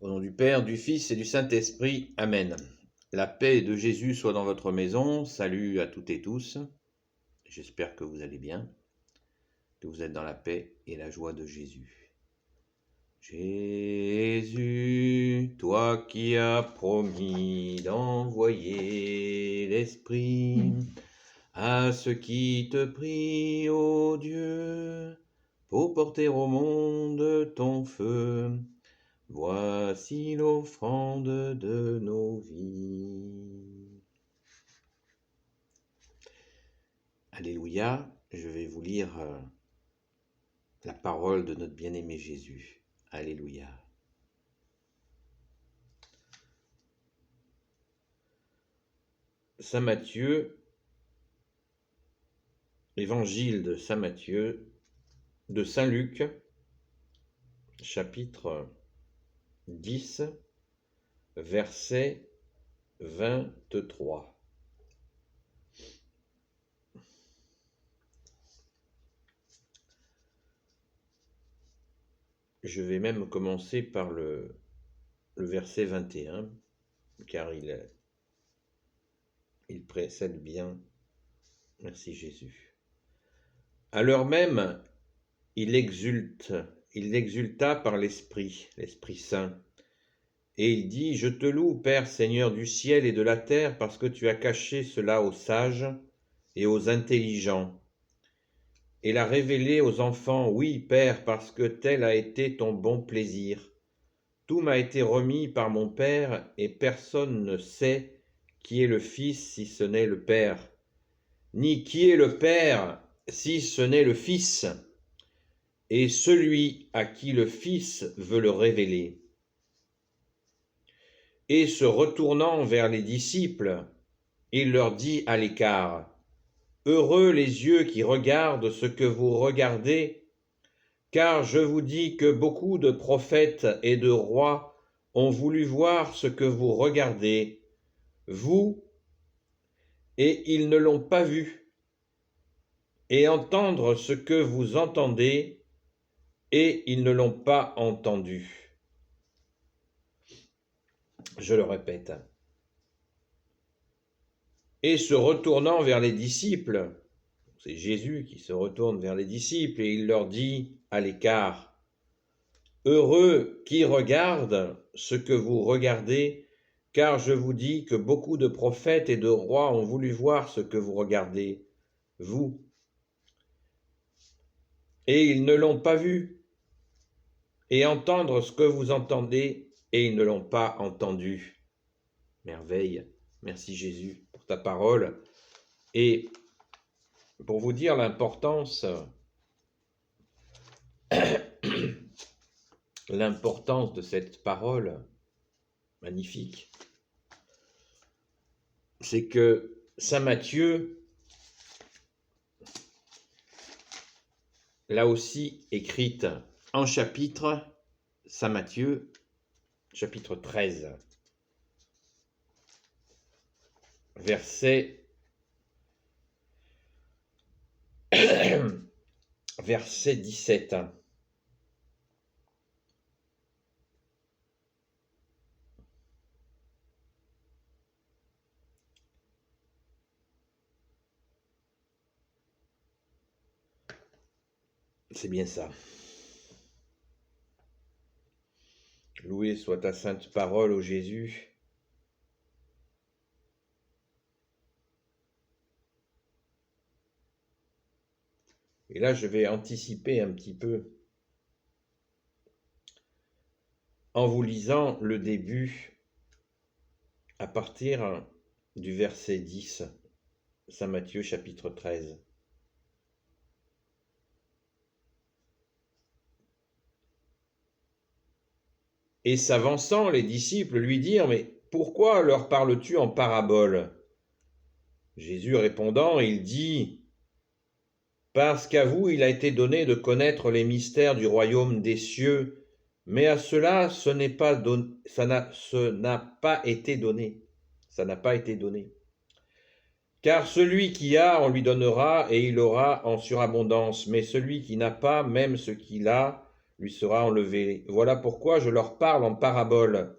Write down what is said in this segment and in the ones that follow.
Au nom du Père, du Fils et du Saint-Esprit. Amen. La paix de Jésus soit dans votre maison. Salut à toutes et tous. J'espère que vous allez bien, que vous êtes dans la paix et la joie de Jésus. Jésus, toi qui as promis d'envoyer l'Esprit à ceux qui te prient, ô Dieu, pour porter au monde ton feu. Voici l'offrande de nos vies. Alléluia, je vais vous lire la parole de notre bien-aimé Jésus. Alléluia. Saint Matthieu, évangile de Saint Matthieu, de Saint Luc, chapitre 10, verset 23. Je vais même commencer par le verset 21, car il précède bien. Merci Jésus. À l'heure même, il exulta par l'Esprit Saint, et il dit: Je te loue, Père, Seigneur du ciel et de la terre, parce que tu as caché cela aux sages et aux intelligents, et l'as révélé aux enfants. Oui, Père, parce que tel a été ton bon plaisir. Tout m'a été remis par mon Père, et personne ne sait qui est le Fils si ce n'est le Père, ni qui est le Père si ce n'est le Fils, et celui à qui le Fils veut le révéler. Et se retournant vers les disciples, il leur dit à l'écart: Heureux les yeux qui regardent ce que vous regardez, car je vous dis que beaucoup de prophètes et de rois ont voulu voir ce que vous regardez, vous, et ils ne l'ont pas vu, et entendre ce que vous entendez, et ils ne l'ont pas entendu. Je le répète. Et se retournant vers les disciples, c'est Jésus qui se retourne vers les disciples et il leur dit à l'écart: Heureux qui regardent ce que vous regardez, car je vous dis que beaucoup de prophètes et de rois ont voulu voir ce que vous regardez, vous, et ils ne l'ont pas vu, et entendre ce que vous entendez, et ils ne l'ont pas entendu. Merveille, merci Jésus pour ta parole. Et pour vous dire l'importance de cette parole magnifique, c'est que Saint Matthieu l'a aussi écrite en chapitre, Saint Matthieu, chapitre 13, verset 17. C'est bien ça. Loué soit ta sainte parole, ô Jésus. Et là, je vais anticiper un petit peu en vous lisant le début à partir du verset 10, Saint Matthieu chapitre 13. Et s'avançant, les disciples lui dirent: Mais pourquoi leur parles-tu en parabole? Jésus répondant, il dit: Parce qu'à vous il a été donné de connaître les mystères du royaume des cieux, mais à cela ça n'a pas été donné. Car celui qui a, on lui donnera, et il aura en surabondance, mais celui qui n'a pas, même ce qu'il a, lui sera enlevé. Voilà pourquoi je leur parle en parabole,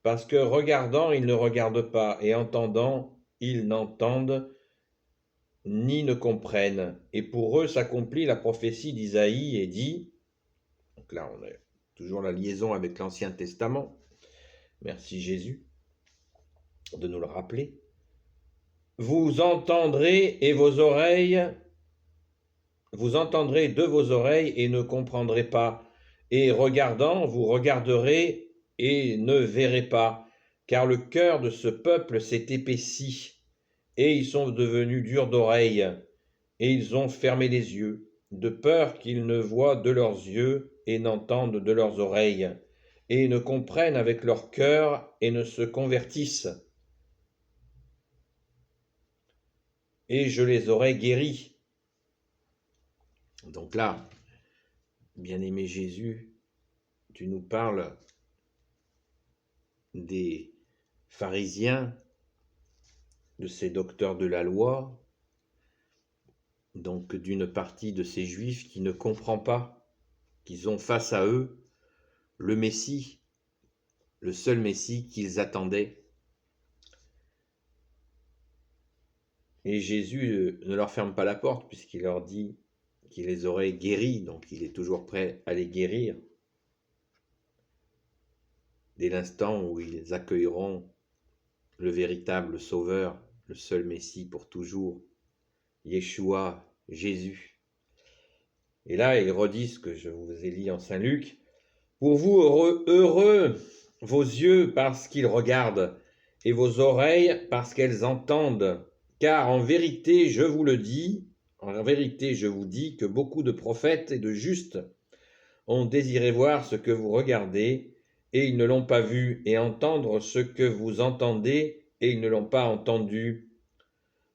parce que regardant, ils ne regardent pas, et entendant, ils n'entendent ni ne comprennent. Et pour eux s'accomplit la prophétie d'Isaïe et dit, donc là on a toujours la liaison avec l'Ancien Testament, merci Jésus de nous le rappeler, vous entendrez de vos oreilles et ne comprendrez pas, et regardant, vous regarderez et ne verrez pas, car le cœur de ce peuple s'est épaissi, et ils sont devenus durs d'oreille, et ils ont fermé les yeux, de peur qu'ils ne voient de leurs yeux et n'entendent de leurs oreilles, et ne comprennent avec leur cœur et ne se convertissent. Et je les aurai guéris. Donc là, bien-aimé Jésus, tu nous parles des pharisiens, de ces docteurs de la loi, donc d'une partie de ces juifs qui ne comprend pas qu'ils ont face à eux le Messie, le seul Messie qu'ils attendaient. Et Jésus ne leur ferme pas la porte puisqu'il leur dit qu'il les aurait guéris, donc il est toujours prêt à les guérir dès l'instant où ils accueilleront le véritable Sauveur, le seul Messie pour toujours, Yeshua, Jésus. Et là, il redit ce que je vous ai lu en Saint Luc. Pour vous, heureux vos yeux parce qu'ils regardent, et vos oreilles parce qu'elles entendent. Car en vérité, je vous le dis, en vérité, je vous dis que beaucoup de prophètes et de justes ont désiré voir ce que vous regardez, et ils ne l'ont pas vu, et entendre ce que vous entendez, et ils ne l'ont pas entendu.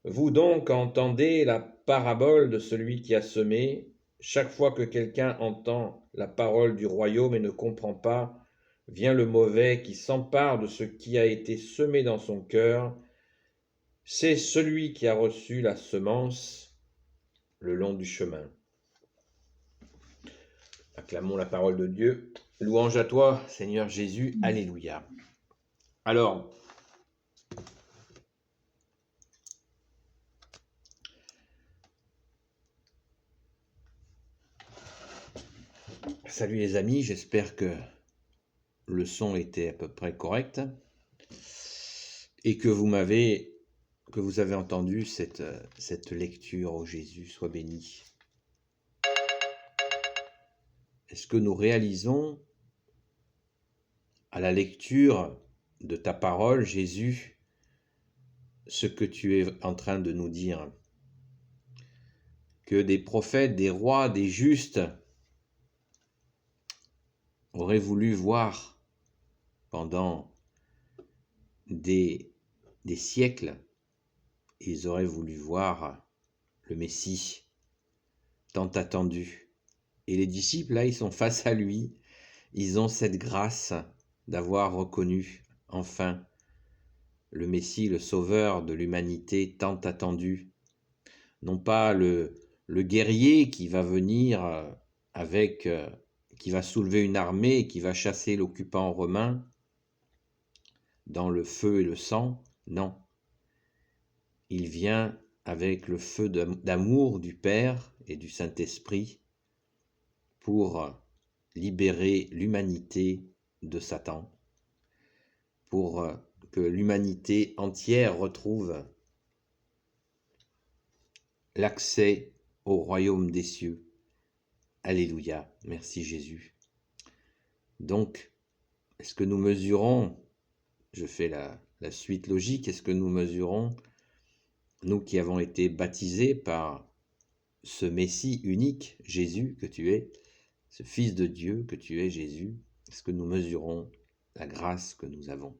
Vous donc entendez la parabole de celui qui a semé. Chaque fois que quelqu'un entend la parole du royaume et ne comprend pas, vient le mauvais qui s'empare de ce qui a été semé dans son cœur. C'est celui qui a reçu la semence le long du chemin. Acclamons la parole de Dieu. Louange à toi, Seigneur Jésus. Alléluia. Alors, salut les amis, j'espère que le son était à peu près correct et que vous avez entendu cette lecture. Ô Jésus, sois béni. Est-ce que nous réalisons à la lecture de ta parole, Jésus, ce que tu es en train de nous dire? Que des prophètes, des rois, des justes auraient voulu voir pendant des siècles, ils auraient voulu voir le Messie tant attendu. Et les disciples, là, ils sont face à lui, ils ont cette grâce d'avoir reconnu enfin le Messie, le Sauveur de l'humanité tant attendu. Non pas le guerrier qui va venir qui va soulever une armée, qui va chasser l'occupant romain dans le feu et le sang, non. Il vient avec le feu d'amour du Père et du Saint-Esprit pour libérer l'humanité de Satan, pour que l'humanité entière retrouve l'accès au royaume des cieux. Alléluia, merci Jésus. Donc, est-ce que nous mesurons, je fais la suite logique, est-ce que nous mesurons, nous qui avons été baptisés par ce Messie unique, Jésus que tu es, ce Fils de Dieu que tu es, Jésus, est-ce que nous mesurons la grâce que nous avons?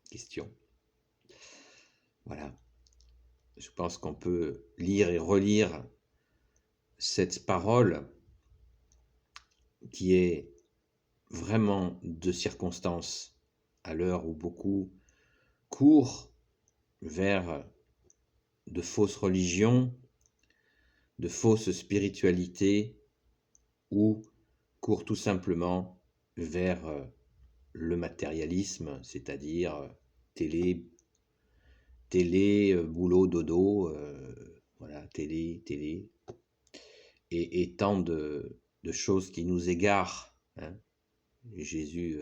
Question. Voilà. Je pense qu'on peut lire et relire cette parole qui est vraiment de circonstance à l'heure où beaucoup courent vers de fausses religions, de fausses spiritualités, ou court tout simplement vers le matérialisme, c'est-à-dire télé, boulot, dodo, voilà, télé, et tant de choses qui nous égarent, hein. Jésus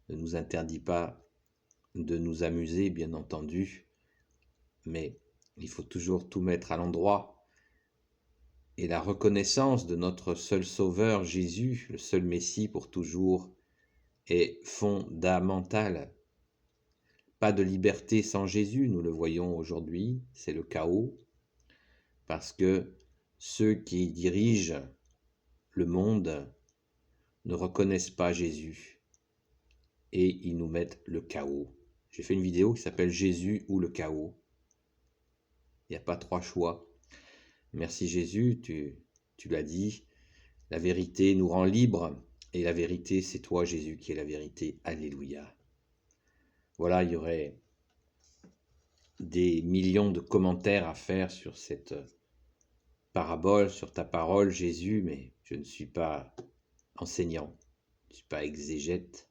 ne nous interdit pas de nous amuser, bien entendu, mais il faut toujours tout mettre à l'endroit. Et la reconnaissance de notre seul Sauveur, Jésus, le seul Messie pour toujours, est fondamentale. Pas de liberté sans Jésus, nous le voyons aujourd'hui, c'est le chaos, parce que ceux qui dirigent le monde ne reconnaissent pas Jésus et ils nous mettent le chaos. J'ai fait une vidéo qui s'appelle Jésus ou le chaos. Il n'y a pas trois choix. Merci Jésus, tu l'as dit, la vérité nous rend libres et la vérité c'est toi Jésus qui est la vérité. Alléluia. Voilà, il y aurait des millions de commentaires à faire sur cette parabole, sur ta parole Jésus, mais je ne suis pas enseignant, je ne suis pas exégète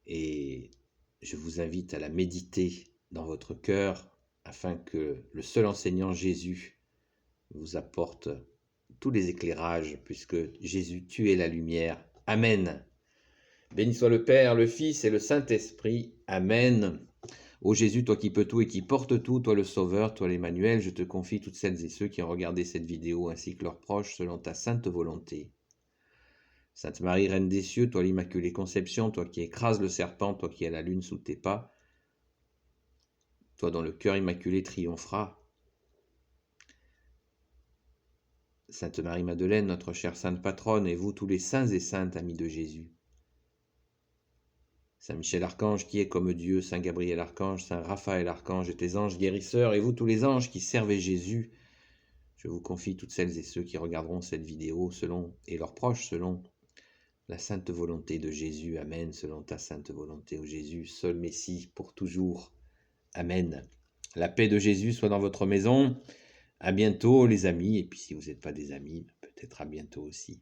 et je vous invite à la méditer dans votre cœur afin que le seul enseignant Jésus vous apporte tous les éclairages, puisque Jésus, tu es la lumière. Amen. Béni soit le Père, le Fils et le Saint-Esprit. Amen. Ô Jésus, toi qui peux tout et qui portes tout, toi le Sauveur, toi l'Emmanuel, je te confie toutes celles et ceux qui ont regardé cette vidéo ainsi que leurs proches selon ta sainte volonté. Sainte Marie, Reine des cieux, toi l'Immaculée Conception, toi qui écrases le serpent, toi qui as la lune sous tes pas, toi dont le cœur immaculé triomphera. Sainte Marie-Madeleine, notre chère sainte patronne, et vous tous les saints et saintes amis de Jésus. Saint Michel Archange qui est comme Dieu, Saint Gabriel Archange, Saint Raphaël Archange et tes anges guérisseurs, et vous tous les anges qui servez Jésus, je vous confie toutes celles et ceux qui regarderont cette vidéo selon, et leurs proches selon la sainte volonté de Jésus. Amen, selon ta sainte volonté, ô Jésus, seul Messie pour toujours. Amen. La paix de Jésus soit dans votre maison. À bientôt les amis, et puis si vous n'êtes pas des amis, peut-être à bientôt aussi.